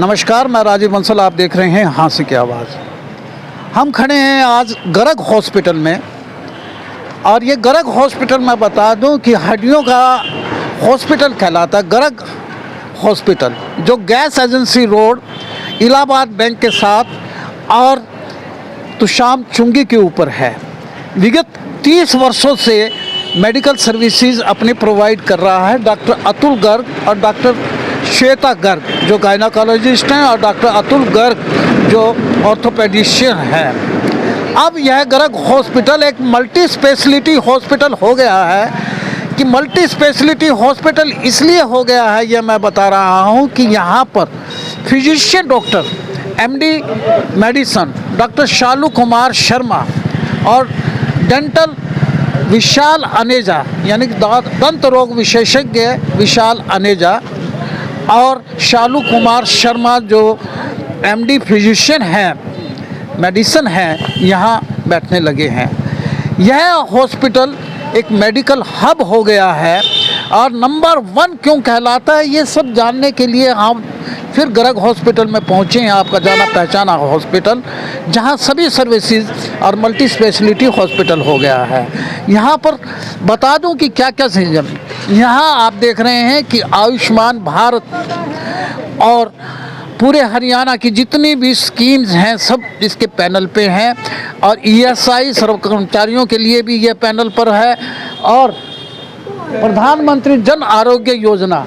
नमस्कार, मैं राजीव बंसल। आप देख रहे हैं हाँसी की आवाज़। हम खड़े हैं आज गर्ग हॉस्पिटल में, और ये गर्ग हॉस्पिटल मैं बता दूं कि हड्डियों का हॉस्पिटल कहलाता है। गर्ग हॉस्पिटल जो gas agency road Allahabad bank के साथ और तुशाम चुंगी के ऊपर है। विगत 30 वर्षों से मेडिकल सर्विसेज अपने प्रोवाइड कर रहा है डॉक्टर अतुल गर्ग और डॉक्टर श्वेता गर्ग जो गायनाकोलॉजिस्ट हैं, और डॉक्टर अतुल गर्ग जो ऑर्थोपेडिशियन हैं। अब यह गर्ग हॉस्पिटल एक मल्टी स्पेशलिटी हॉस्पिटल हो गया है। कि मल्टी स्पेशलिटी हॉस्पिटल इसलिए हो गया है, यह मैं बता रहा हूँ कि यहाँ पर physician doctor MD medicine doctor Shalu Kumar Sharma और डेंटल विशाल अनेजा यानी कि दंत रोग विशेषज्ञ विशाल अनेजा और शालू कुमार शर्मा जो एमडी फिजिशियन हैं, मेडिसन हैं, यहाँ बैठने लगे हैं। यह हॉस्पिटल एक मेडिकल हब हो गया है और नंबर 1 क्यों कहलाता है, ये सब जानने के लिए हम फिर गर्ग हॉस्पिटल में पहुँचे हैं। आपका जाना पहचाना हॉस्पिटल जहाँ सभी सर्विसेज और मल्टी स्पेशलिटी हॉस्पिटल हो गया है। यहाँ पर बता दूं कि क्या क्या सिस्टम यहाँ आप देख रहे हैं कि आयुष्मान भारत और पूरे हरियाणा की जितनी भी स्कीम्स हैं सब इसके पैनल पे हैं, और ईएसआई सर्व कर्मचारियों के लिए भी ये पैनल पर है, और प्रधानमंत्री जन आरोग्य योजना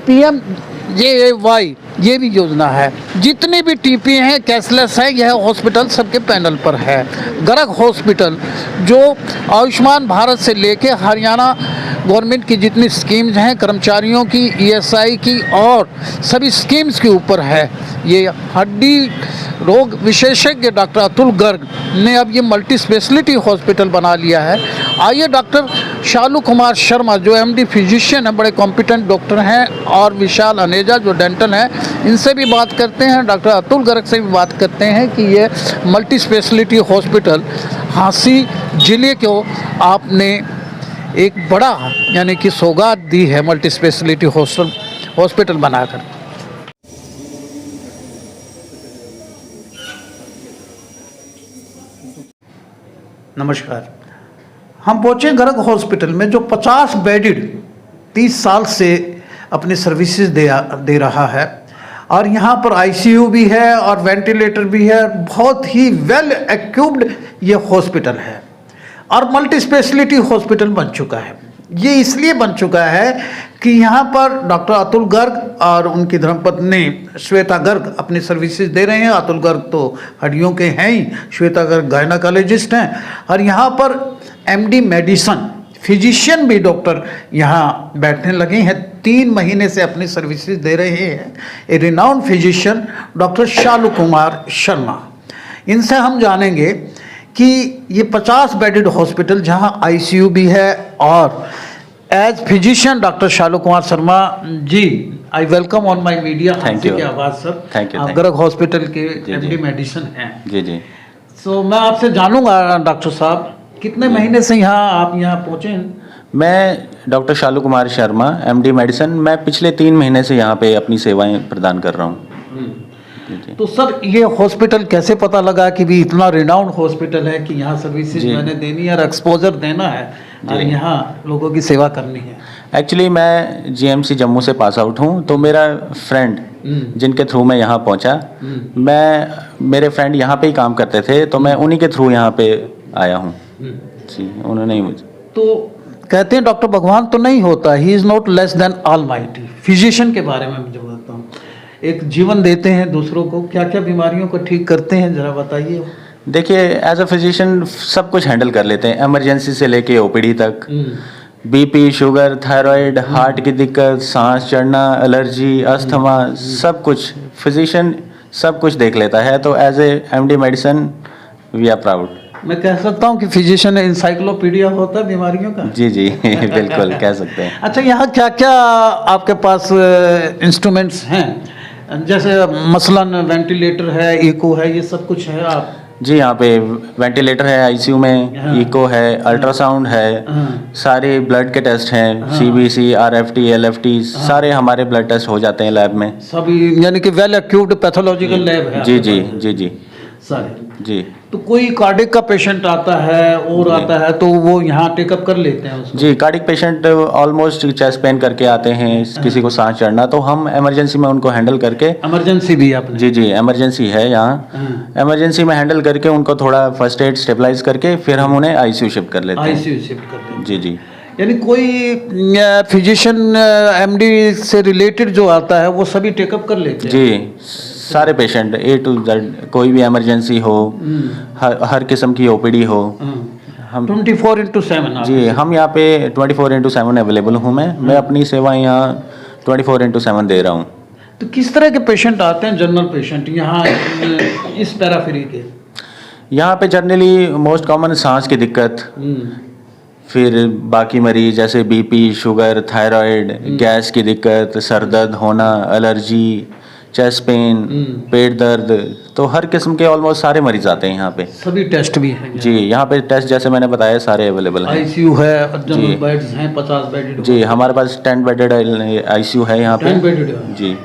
PMJAY ये भी योजना है। जितनी भी टीपी हैं कैशलेस है, यह हॉस्पिटल सबके पैनल पर है। गर्ग हॉस्पिटल जो आयुष्मान भारत से लेके हरियाणा गवर्नमेंट की जितनी स्कीम्स हैं कर्मचारियों की, ईएसआई की और सभी स्कीम्स के ऊपर है। ये हड्डी रोग विशेषज्ञ डॉक्टर अतुल गर्ग ने अब ये मल्टी स्पेशलिटी हॉस्पिटल बना लिया है। आइए डॉक्टर शालू कुमार शर्मा जो एमडी फिजिशियन है, बड़े कॉम्पिटेंट डॉक्टर हैं, और विशाल अनेजा जो डेंटल हैं, इनसे भी बात करते हैं। डॉक्टर अतुल गर्ग से भी बात करते हैं कि ये मल्टी स्पेशलिटी हॉस्पिटल हाँसी जिले को आपने एक बड़ा यानी कि सौगात दी है मल्टी स्पेशलिटी हॉस्पिटल बनाकर। नमस्कार, हम पहुँचे गर्ग हॉस्पिटल में जो 50 बेडेड 30 साल से अपनी सर्विसेज दे रहा है, और यहाँ पर आईसीयू भी है और वेंटिलेटर भी है। बहुत ही वेल इक्विप्ड ये हॉस्पिटल है और मल्टी स्पेशलिटी हॉस्पिटल बन चुका है। ये इसलिए बन चुका है कि यहाँ पर डॉक्टर अतुल गर्ग और उनकी धर्मपत्नी श्वेता गर्ग अपनी सर्विसेज दे रहे हैं। अतुल गर्ग तो हड्डियों के हैं ही, श्वेता गर्ग गायनाकोलॉजिस्ट हैं, और यहाँ पर एमडी मेडिसन फिजिशियन भी डॉक्टर यहाँ बैठने लगे हैं। 3 महीने से अपनी सर्विसेज दे रहे हैं ए renowned physician doctor Shalu Kumar Sharma. इनसे हम जानेंगे कि ये 50 बेडेड हॉस्पिटल जहाँ आईसीयू भी है, और as physician doctor Shalu Kumar Sharma ji, I welcome on my media. Thank you. की आवाज़ सर। Thank you. आप गर्ग हॉस्पिटल के एमडी मेडिसन हैं। जी जी। सो मैं आपसे जानूंगा डॉक्टर साहब, कितने महीने से आप यहाँ पहुँचे हैं? मैं doctor Shalu Kumar Sharma MD medicine, मैं पिछले 3 महीने से यहाँ पे अपनी सेवाएं प्रदान कर रहा हूँ। तो सर ये हॉस्पिटल कैसे पता लगा कि भी इतना रिनाउंड हॉस्पिटल है कि यहाँ सर्विसेज मैंने देनी है और एक्सपोजर देना है और यहाँ लोगों की सेवा करनी है? एक्चुअली मैं जीएमसी जम्मू से पास आउट हूँ, तो मेरा फ्रेंड जिनके थ्रू मैं यहाँ पहुँचा, मेरे फ्रेंड यहाँ पे ही काम करते थे, तो मैं उन्हीं के थ्रू यहाँ पे आया हूँ जी। उन्होंने ही मुझे तो कहते हैं डॉक्टर भगवान तो नहीं होता, he is not less than almighty. Physician के बारे में मुझे बताता हूँ, एक जीवन देते हैं दूसरों को, क्या क्या बीमारियों को ठीक करते हैं जरा बताइए। देखिए, एज अ फिजिशियन सब कुछ हैंडल कर लेते हैं, इमरजेंसी से लेके ओपीडी तक, बीपी, शुगर, थायराइड, हार्ट की दिक्कत, सांस चढ़ना, एलर्जी, अस्थमा, सब कुछ फिजिशियन सब कुछ देख लेता है। तो as a MD medicine we are proud. मैं कह सकता हूँ कि फिजिशियन इंसाइक्लोपीडिया होता है बीमारियों का। जी जी बिल्कुल कह सकते हैं। अच्छा, यहाँ क्या क्या आपके पास इंस्ट्रूमेंट्स हैं? जैसे मसलन वेंटिलेटर है, एको है, ये सब कुछ है आप? जी यहाँ पे वेंटिलेटर है आईसीयू में, हाँ। इको है, अल्ट्रासाउंड है, हाँ। सारे ब्लड के टेस्ट हैं, सीबीसी, आरएफटी, एलएफटी, सारे हमारे ब्लड टेस्ट हो जाते हैं लैब में। सभी यानी कि वेल एक्यूप्ड पैथोलॉजिकल लैब है जी आपके जी पास? जी जी सारे। जी तो कोई कार्डिक का पेशेंट आता है और आता है तो वो यहाँ टेकअप कर लेते हैं उसको? जी cardiac patient almost chest pain करके आते हैं, किसी को सांस चढ़ना, तो हम इमरजेंसी में उनको हैंडल करके, इमरजेंसी भी आपने? जी जी इमरजेंसी है यहाँ, हाँ। इमरजेंसी में हैंडल करके उनको थोड़ा फर्स्ट एड स्टेबलाइज करके फिर हम उन्हें आईसीयू शिफ्ट कर लेते हैं। आईसीयू शिफ्ट कर देते हैं। जी जी यानी कोई फिजिशियन एमडी से रिलेटेड जो आता है वो सभी टेकअप कर लेते हैं? जी सारे पेशेंट A to Z, कोई भी इमरजेंसी हो, हर किस्म की ओपीडी हो, हम 24/7 जी हम यहाँ पे 24/7 अवेलेबल हूँ। मैं अपनी सेवाएं यहाँ 24/7 दे रहा हूँ। तो किस तरह के पेशेंट आते हैं जनरल पेशेंट यहाँ इस पैराफेरी के? यहाँ पे जनरली मोस्ट कॉमन सांस की दिक्कत, फिर बाकी मरीज जैसे बीपी, शुगर, थायराइड, गैस की दिक्कत, सर दर्द होना, एलर्जी, चेस्ट पेन, पेट दर्द, तो हर किस्म के ऑलमोस्ट सारे मरीज आते हैं यहाँ पे। सभी टेस्ट भी हैं? जी यहाँ पे टेस्ट जैसे मैंने बताया सारे अवेलेबल हैं। आईसीयू है, जनरल बेड्स हैं, 50 बेडेड? जी हमारे पास 10 बेडेड आईसीयू है यहाँ पे। 10 बेडेड? जी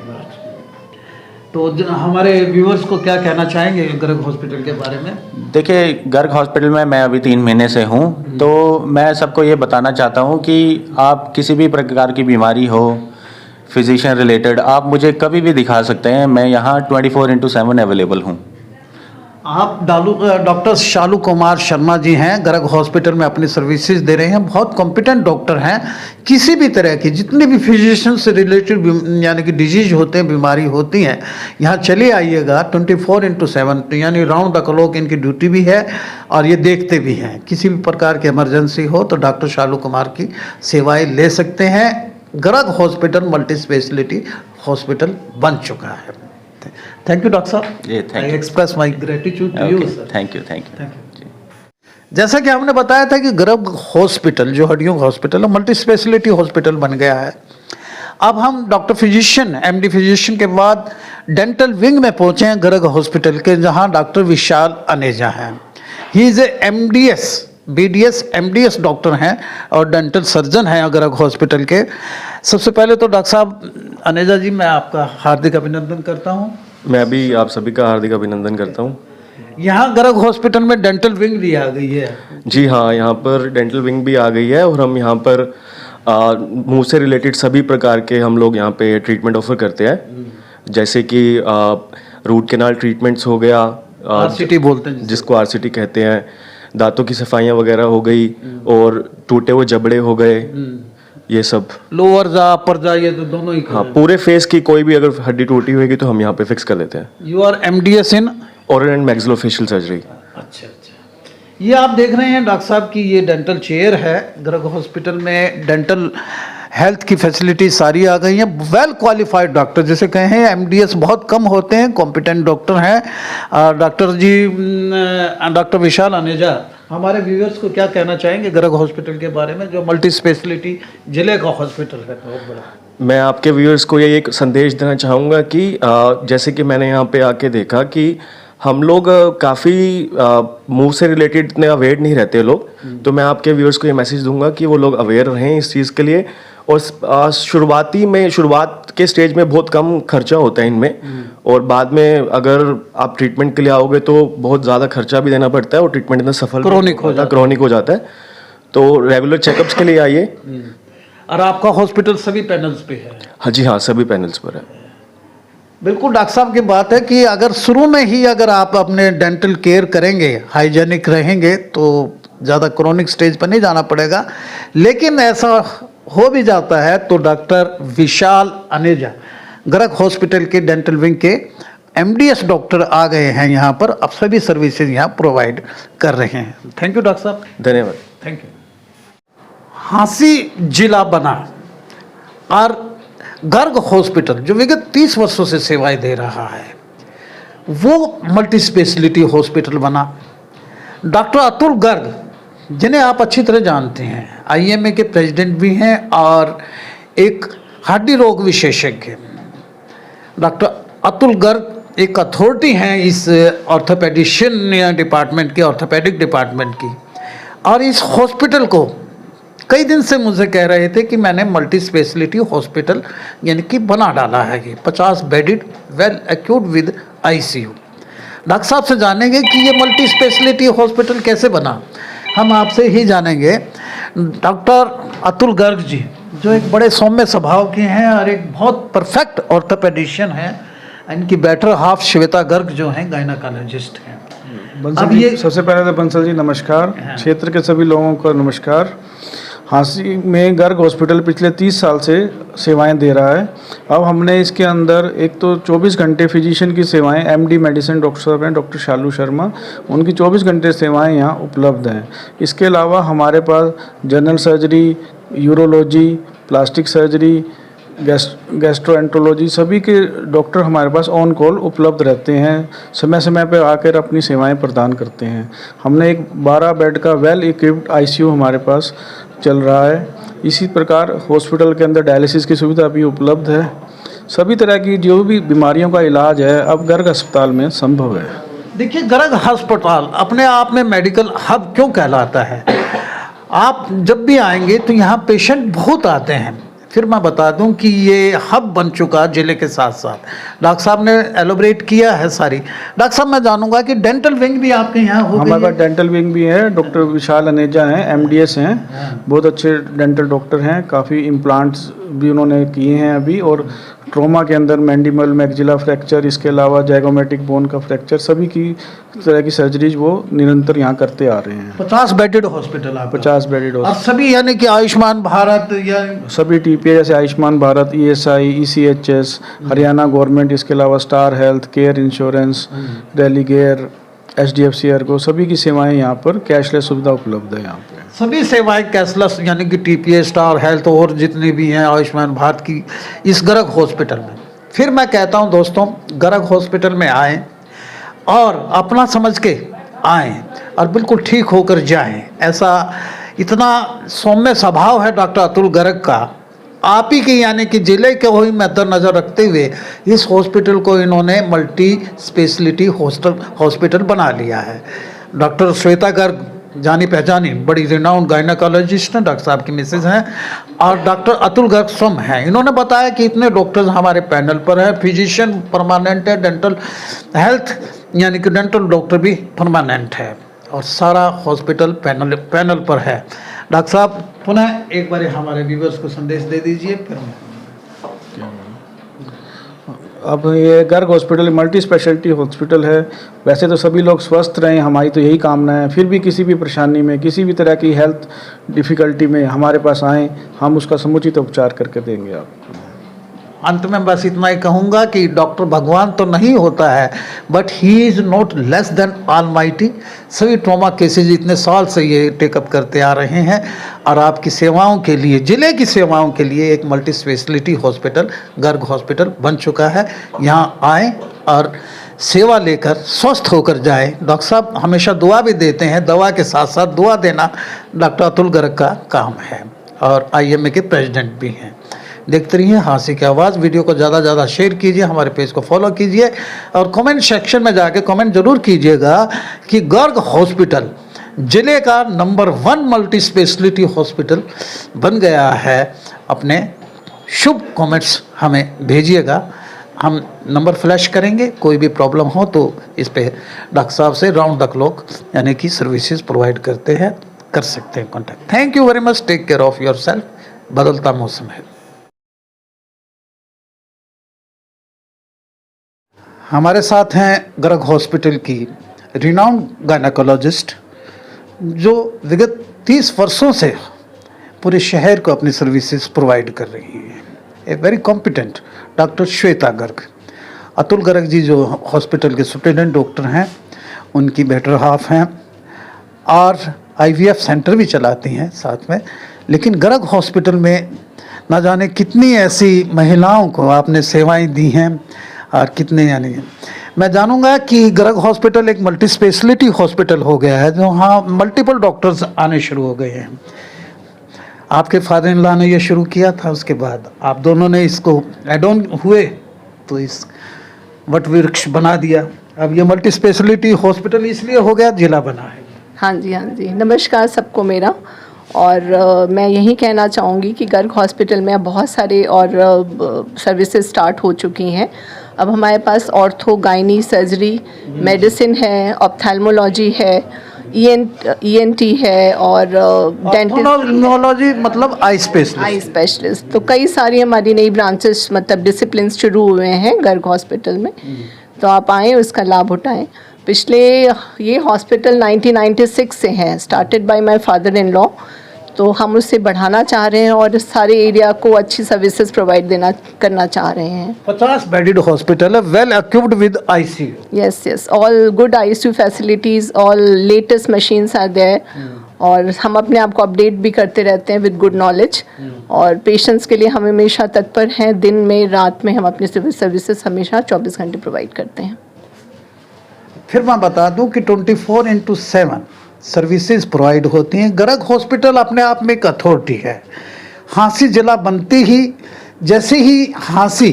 तो हमारे व्यूअर्स को क्या कहना चाहेंगे गर्ग हॉस्पिटल के बारे में? देखिए गर्ग हॉस्पिटल में मैं अभी 3 महीने से हूँ, तो मैं सबको ये बताना चाहता हूँ कि आप किसी भी प्रकार की बीमारी हो, फिजिशियन रिलेटेड, आप मुझे कभी भी दिखा सकते हैं। मैं यहाँ 24/7 अवेलेबल हूँ। आप डॉक्टर शालू कुमार शर्मा जी हैं, गर्ग हॉस्पिटल में अपनी सर्विसेज दे रहे हैं। बहुत कॉम्पिटेंट डॉक्टर हैं। किसी भी तरह की जितनी भी फिजिशियन से रिलेटेड यानी कि डिजीज होते हैं, बीमारी होती हैं, यहाँ चले आइएगा। 24/7 यानी राउंड द क्लॉक इनकी ड्यूटी भी है और ये देखते भी हैं। किसी भी प्रकार की इमरजेंसी हो तो डॉक्टर शालू कुमार की सेवाएँ ले सकते हैं। Garg hospital multi speciality hospital बन चुका है। थैंक यू डॉक्टर साहब। जी thank I you. Express my gratitude to you sir. Thank you thank Thank you. जैसा कि हमने बताया था कि गर्ग हॉस्पिटल जो हड्डियों का हॉस्पिटल है, मल्टी स्पेशलिटी हॉस्पिटल बन गया है। अब हम डॉक्टर फिजिशियन, एमडी फिजिशियन के बाद डेंटल विंग में पहुंचे हैं गर्ग हॉस्पिटल के, जहां डॉक्टर विशाल अनेजा हैं। He is a MDS BDS MDS doctor हैं और डेंटल सर्जन हैं गर्ग हॉस्पिटल के। सबसे पहले तो डॉक्टर साहब अनेजा जी, मैं आपका हार्दिक अभिनंदन करता हूँ। मैं भी आप सभी का हार्दिक अभिनंदन करता हूँ। यहाँ गर्ग हॉस्पिटल में डेंटल विंग भी आ गई है? जी हाँ, यहाँ पर डेंटल विंग भी आ गई है और हम यहाँ पर मुंह से रिलेटेड सभी प्रकार के हम लोग यहाँ पे ट्रीटमेंट ऑफर करते हैं। जैसे कि रूट कैनाल ट्रीटमेंट्स हो गया, RCT बोलते हैं जिसको RCT कहते हैं, दांतों की सफाइयाँ वगैरह हो गई और टूटे हुए जबड़े हो गए, ये सब। लोअर जा अपर जा ये तो दोनों ही? हाँ, पूरे फेस की कोई भी अगर हड्डी टूटी होगी तो हम यहाँ पे फिक्स कर लेते हैं। You are MDS in oral and maxillofacial surgery. अच्छा अच्छा। ये आप देख रहे हैं डॉक्टर साहब की ये डेंटल चेयर है। गर्ग हॉस्पिटल में डेंटल हेल्थ की फैसिलिटी सारी आ गई हैं। वेल क्वालिफाइड डॉक्टर, जैसे कहें MDS बहुत कम होते हैं, कॉम्पिटेंट डॉक्टर हैं। डॉक्टर जी, डॉक्टर विशाल अनेजा, हमारे व्यूअर्स को क्या कहना चाहेंगे गर्ग हॉस्पिटल के बारे में, जो मल्टी स्पेशलिटी जिले का हॉस्पिटल है बहुत बड़ा? मैं आपके व्यूअर्स को ये एक संदेश देना चाहूँगा कि जैसे कि मैंने यहाँ पे आके देखा कि हम लोग काफ़ी मुंह से रिलेटेड इतने अवेयर नहीं रहते लोग, तो मैं आपके व्यूअर्स को ये मैसेज दूंगा कि वो लोग अवेयर रहें इस चीज़ के लिए। और शुरुआत के स्टेज में बहुत कम खर्चा होता है इनमें, और बाद में अगर आप ट्रीटमेंट के लिए आओगे तो बहुत ज़्यादा खर्चा भी देना पड़ता है और ट्रीटमेंट इतना सफल क्रॉनिक हो जाता है। तो रेगुलर चेकअप्स के लिए आइए। और आपका हॉस्पिटल सभी पैनल्स पे है? हाँ जी हाँ, सभी पैनल्स पर है। बिल्कुल डॉक्टर साहब की बात है कि अगर शुरू में ही अगर आप अपने डेंटल केयर करेंगे, हाइजेनिक रहेंगे, तो ज़्यादा क्रॉनिक स्टेज पर नहीं जाना पड़ेगा। लेकिन ऐसा हो भी जाता है तो डॉक्टर विशाल अनेजा गर्ग हॉस्पिटल के डेंटल विंग के MDS डॉक्टर आ गए हैं यहाँ पर। अब सभी सर्विसेज यहाँ प्रोवाइड कर रहे हैं। थैंक यू डॉक्टर साहब। धन्यवाद। Thank you. हांसी जिला बना और गर्ग हॉस्पिटल जो विगत 30 वर्षों से सेवाएं दे रहा है, वो मल्टी स्पेशलिटी हॉस्पिटल बना। डॉक्टर अतुल गर्ग, जिन्हें आप अच्छी तरह जानते हैं, IMA के प्रेसिडेंट भी हैं और एक हड्डी रोग विशेषज्ञ। डॉक्टर अतुल गर्ग एक अथॉरिटी हैं इस ऑर्थोपेडिशियन डिपार्टमेंट की, ऑर्थोपेडिक डिपार्टमेंट की, और इस हॉस्पिटल को कई दिन से मुझे कह रहे थे कि मैंने मल्टी स्पेशलिटी हॉस्पिटल यानी कि बना डाला है, ये 50 bedded well acute with ICU. Doctor साहब से जानेंगे कि ये मल्टी स्पेशलिटी हॉस्पिटल कैसे बना। हम आपसे ही जानेंगे। डॉक्टर अतुल गर्ग जी जो एक बड़े सौम्य स्वभाव के हैं और एक बहुत परफेक्ट ऑर्थोपेडिशियन हैं, इनकी बेटर हाफ श्वेता गर्ग जो हैं गायनाकोलॉजिस्ट हैं। बंसल अब जी, ये सबसे पहले तो बंसल जी नमस्कार, क्षेत्र के सभी लोगों को नमस्कार। हांसी में गर्ग हॉस्पिटल पिछले 30 साल से सेवाएं दे रहा है। अब हमने इसके अंदर एक तो 24 घंटे फिजिशियन की सेवाएं, एमडी मेडिसिन डॉक्टर साहब हैं डॉक्टर शालू शर्मा, उनकी 24 घंटे सेवाएं यहाँ उपलब्ध हैं। इसके अलावा हमारे पास general surgery, urology, plastic surgery, gastroenterology सभी के डॉक्टर हमारे पास ऑन कॉल उपलब्ध रहते हैं, समय समय पर आकर अपनी सेवाएं प्रदान करते हैं। हमने एक 12 बेड का वेल इक्विप्ड आईसीयू हमारे पास चल रहा है। इसी प्रकार हॉस्पिटल के अंदर डायलिसिस की सुविधा भी उपलब्ध है। सभी तरह की जो भी बीमारियों का इलाज है अब गर्ग अस्पताल में संभव है। देखिए, गर्ग अस्पताल अपने आप में मेडिकल हब क्यों कहलाता है? आप जब भी आएंगे तो यहाँ पेशेंट बहुत आते हैं। फिर मैं बता दूं कि ये हब बन चुका जिले के साथ साथ। डॉक्टर साहब ने एलोबरेट किया है सारी। डॉक्टर साहब, मैं जानूंगा कि डेंटल विंग भी आपके यहाँ हो गई हमारे है? पास डेंटल विंग भी है। डॉक्टर विशाल अनेजा हैं, एमडीएस हैं, बहुत अच्छे डेंटल डॉक्टर हैं। काफ़ी इम्प्लांट्स भी उन्होंने किए हैं अभी, और ट्रोमा के अंदर मैंडिबल मैक्सिला फ्रैक्चर, इसके अलावा जैगोमेटिक बोन का फ्रैक्चर, सभी की तरह की सर्जरीज वो निरंतर यहाँ करते आ रहे हैं। 50 बेडेड हॉस्पिटल आपका? 50 बेडेड और सभी यानी कि आयुष्मान भारत या सभी टीपीए जैसे Ayushman Bharat, ESI, ECHS, Haryana government, इसके अलावा star health, care insurance, Religare, HDFC Ergo, सभी की सेवाएं यहाँ पर कैशलेस सुविधा उपलब्ध है। यहाँ पे सभी सेवाएं कैशलेस यानी कि टीपीए, स्टार हेल्थ और जितनी भी हैं आयुष्मान भारत की इस गर्ग हॉस्पिटल में। फिर मैं कहता हूं दोस्तों, गर्ग हॉस्पिटल में आएँ और अपना समझ के आएँ और बिल्कुल ठीक होकर जाएं। ऐसा इतना सौम्य स्वभाव है डॉक्टर अतुल गर्ग का। आप ही की यानी कि जिले के वही मद्देनजर रखते हुए इस हॉस्पिटल को इन्होंने मल्टी स्पेशलिटी हॉस्पिटल बना लिया है। डॉक्टर श्वेता गर्ग जानी पहचानी बड़ी रिनाउंड गायनाकोलॉजिस्ट हैं, डॉक्टर साहब की मिसेज हैं, और डॉक्टर अतुल गर्ग स्वयं हैं। इन्होंने बताया कि इतने डॉक्टर्स हमारे पैनल पर हैं। फिजिशियन परमानेंट है, डेंटल हेल्थ यानी कि डेंटल डॉक्टर भी परमानेंट है, और सारा हॉस्पिटल पैनल पर है। डॉक्टर साहब, पुनः एक बार हमारे व्यूवर्स को संदेश दे दीजिए। फिर अब ये Garg hospital multi speciality hospital है। वैसे तो सभी लोग स्वस्थ रहें, हमारी तो यही कामना है। फिर भी किसी भी परेशानी में, किसी भी तरह की हेल्थ डिफ़िकल्टी में हमारे पास आएँ, हम उसका समुचित उपचार करके देंगे आपको। अंत में बस इतना ही कहूँगा कि डॉक्टर भगवान तो नहीं होता है, but he is not less than almighty. सभी ट्रॉमा केसेज इतने साल से ये टेकअप करते आ रहे हैं, और आपकी सेवाओं के लिए, ज़िले की सेवाओं के लिए एक multi speciality hospital Garg hospital बन चुका है। यहाँ आएँ और सेवा लेकर स्वस्थ होकर जाएं। डॉक्टर साहब हमेशा दुआ भी देते हैं, दवा के साथ साथ दुआ देना डॉक्टर अतुल गर्ग का काम है, और IMA के प्रेसिडेंट भी हैं। देखते रहिए हांसी की आवाज़। वीडियो को ज़्यादा से ज़्यादा शेयर कीजिए, हमारे पेज को फॉलो कीजिए, और कमेंट सेक्शन में जाके कमेंट जरूर कीजिएगा कि गर्ग हॉस्पिटल जिले का नंबर 1 मल्टी स्पेशलिटी हॉस्पिटल बन गया है। अपने शुभ कमेंट्स हमें भेजिएगा, हम नंबर फ्लैश करेंगे। कोई भी प्रॉब्लम हो तो इस पे डॉक्टर साहब से राउंड द क्लॉक यानी कि सर्विसेज प्रोवाइड करते हैं, कर सकते हैं contact. Thank you very much, take care of yourself. बदलता मौसम है। हमारे साथ हैं गर्ग हॉस्पिटल की रिनाउंड गायनाकोलॉजिस्ट जो विगत 30 वर्षों से पूरे शहर को अपनी सर्विसेज प्रोवाइड कर रही हैं। A very competent doctor Shweta Garg. Atul Garg ji जो हॉस्पिटल के सुप्रिटेंडेंट डॉक्टर हैं, उनकी बेटर हाफ हैं, और IVF सेंटर भी चलाती हैं साथ में। लेकिन गर्ग हॉस्पिटल में ना जाने कितनी ऐसी महिलाओं को आपने सेवाएं दी हैं, और कितने यानी मैं जानूंगा कि गर्ग हॉस्पिटल एक मल्टी स्पेशलिटी हॉस्पिटल हो गया है, जो हाँ मल्टीपल डॉक्टर्स आने शुरू हो गए हैं। आपके फादर इन लॉ ने ये शुरू किया था, उसके बाद आप दोनों ने इसको एड ऑन हुए, तो इस वट वृक्ष बना दिया। अब ये मल्टी स्पेशलिटी हॉस्पिटल इसलिए हो गया, जिला बना है। हाँ जी, नमस्कार सबको मेरा। और मैं यही कहना चाहूँगी कि गर्ग हॉस्पिटल में अब बहुत सारे और सर्विसेज स्टार्ट हो चुकी हैं। अब हमारे पास ऑर्थो, गायनी, सर्जरी, मेडिसिन है, ऑप्थेल्मोलॉजी है, ईएनटी है और डेंटिस्ट, ऑप्थेल्मोलॉजी मतलब आई स्पेशलिस्ट। तो कई सारी हमारी नई ब्रांचेस मतलब डिसिप्लिन शुरू हुए हैं गर्ग हॉस्पिटल में। तो आप आएँ, उसका लाभ उठाएं। पिछले ये हॉस्पिटल 1996 से है, started by my father in law. तो हम उससे बढ़ाना चाह रहे हैं और सारे एरिया को अच्छी सर्विसेज प्रोवाइड करना चाह रहे हैं। 50 बेडेड हॉस्पिटल है, well equipped with ICU. Yes, all good ICU facilities, all latest machines are there. और हम अपने आप को अपडेट भी करते रहते हैं विद गुड नॉलेज। और पेशेंट्स के लिए हम हमेशा तत्पर हैं, दिन में रात में हम अपनी सिविल सर्विसेज हमेशा 24 घंटे प्रोवाइड करते हैं। फिर मैं बता दूं कि 24/7 सर्विसेज प्रोवाइड होती हैं। गर्ग हॉस्पिटल अपने आप में एक अथॉरिटी है। हांसी जिला बनते ही, जैसे ही हांसी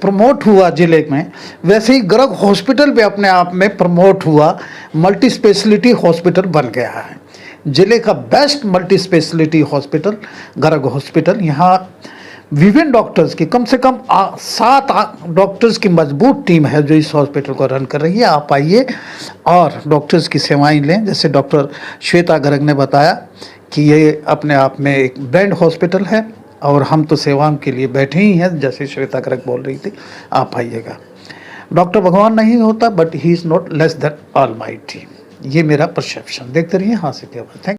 प्रमोट हुआ जिले में, वैसे ही गर्ग हॉस्पिटल भी अपने आप में प्रमोट हुआ, मल्टी स्पेशलिटी हॉस्पिटल बन गया है। जिले का best multi speciality hospital Garg hospital. यहाँ विभिन्न डॉक्टर्स की कम से कम 7 डॉक्टर्स की मजबूत टीम है जो इस हॉस्पिटल को रन कर रही है। आप आइए और डॉक्टर्स की सेवाएं लें। जैसे डॉक्टर श्वेता गर्ग ने बताया कि ये अपने आप में एक ब्रांड हॉस्पिटल है और हम तो सेवाओं के लिए बैठे ही हैं, जैसे श्वेता गर्ग बोल रही थी। आप आइएगा। डॉक्टर भगवान नहीं होता, but he is not less than almighty. ये मेरा परसेप्शन। देखते रहिए हांसी की आवाज़। थैंक